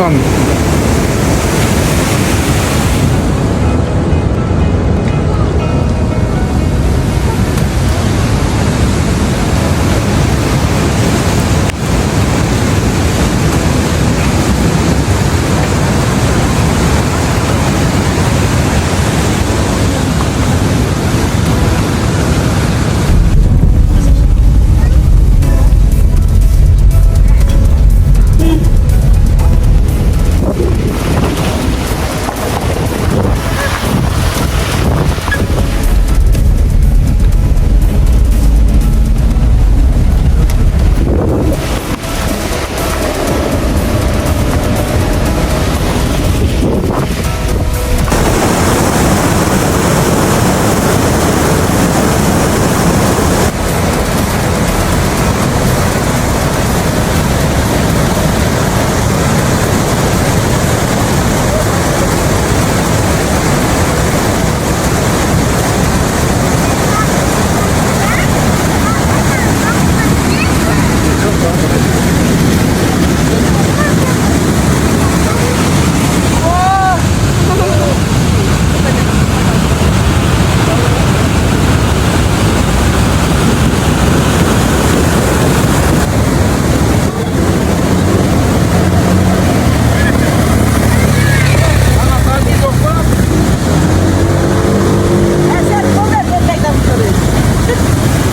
90.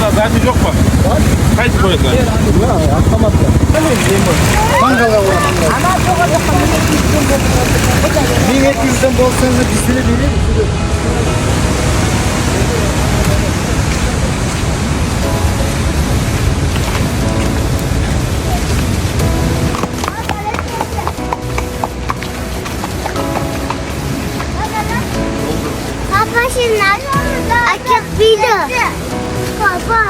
Zaten yok mu? Kaç koydular? Mangalga uğramam lazım. 1700'den bolsanız bizleri verir misiniz? Papa şimdi açık video. Papa.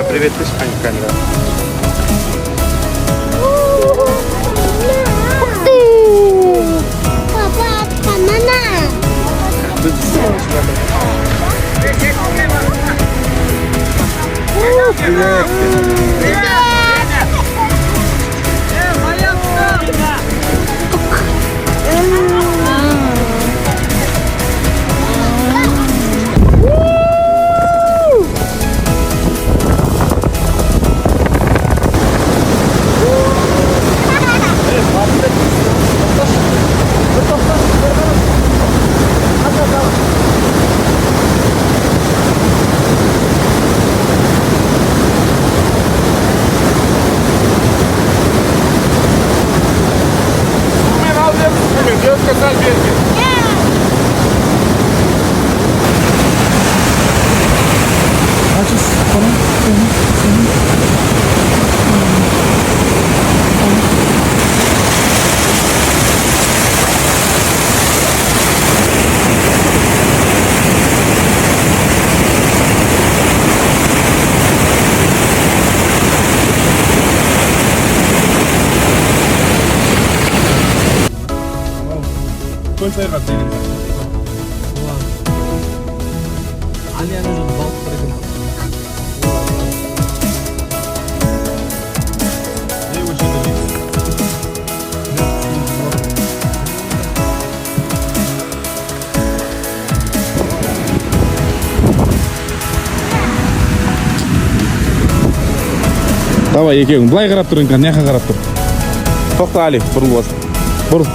Привет, ты камера. Papa, banana. Сколько раз денег? Aliyanın ucu bal bırakın. Ne bu şimdi? Давай, екеуің былай қарап тұрың, мына жаққа қарап тұр. Тоқта, Али, бұрыл бас. Бұрыл.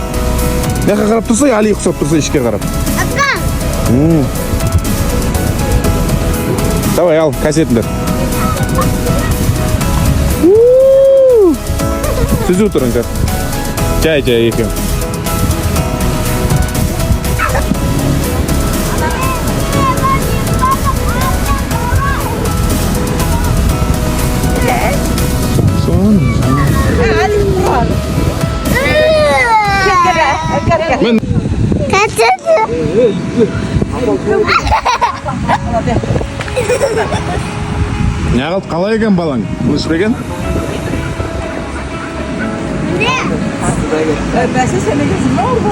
Мына жаққа қарап тұрса, Али ұқсап тұрса, ішке қарап. Давай, ал, кассетіңдер. Түзу тұрыңдар. Жай екеуің. Мен неғылып қалай екен балаң? Бұл ішпеген? Бәсе сені кезім не oldu?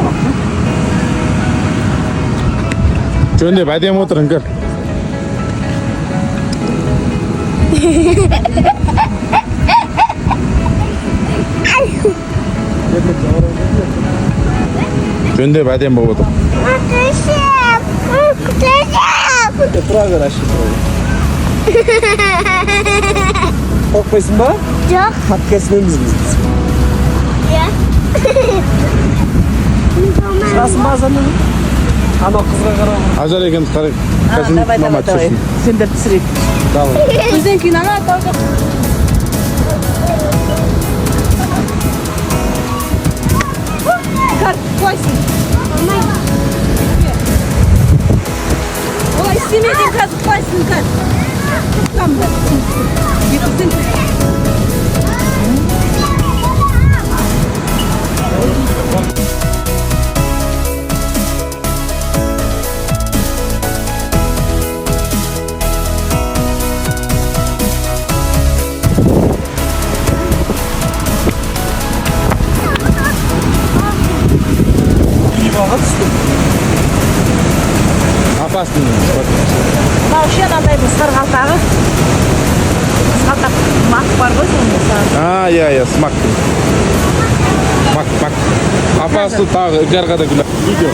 жөндеп әдемі отыр іңкәр. жөндеп әдемі болып отыр. Тұра бер ашып қорықпайсың ба? Жоқ. Подкастымыз біз. Иә. Шығасың ба азаннан? Ана қызға қарап. ажар екенді қарайық. Қазір мама түсірсін. Сендер түсірейік. Давай. Көзден кейін ана тауға. Карт қойсын. Олай істемеден қазір қойсын карт. Там да. Екіздің. Үйбаға түстім. Опасный. Мынау шен андай біз қырғалтағы. Қырғалтақ мақ бар ғой сонда. Иә, смак. Мак. Апасы тағы іңкәр қада күлі. Видео.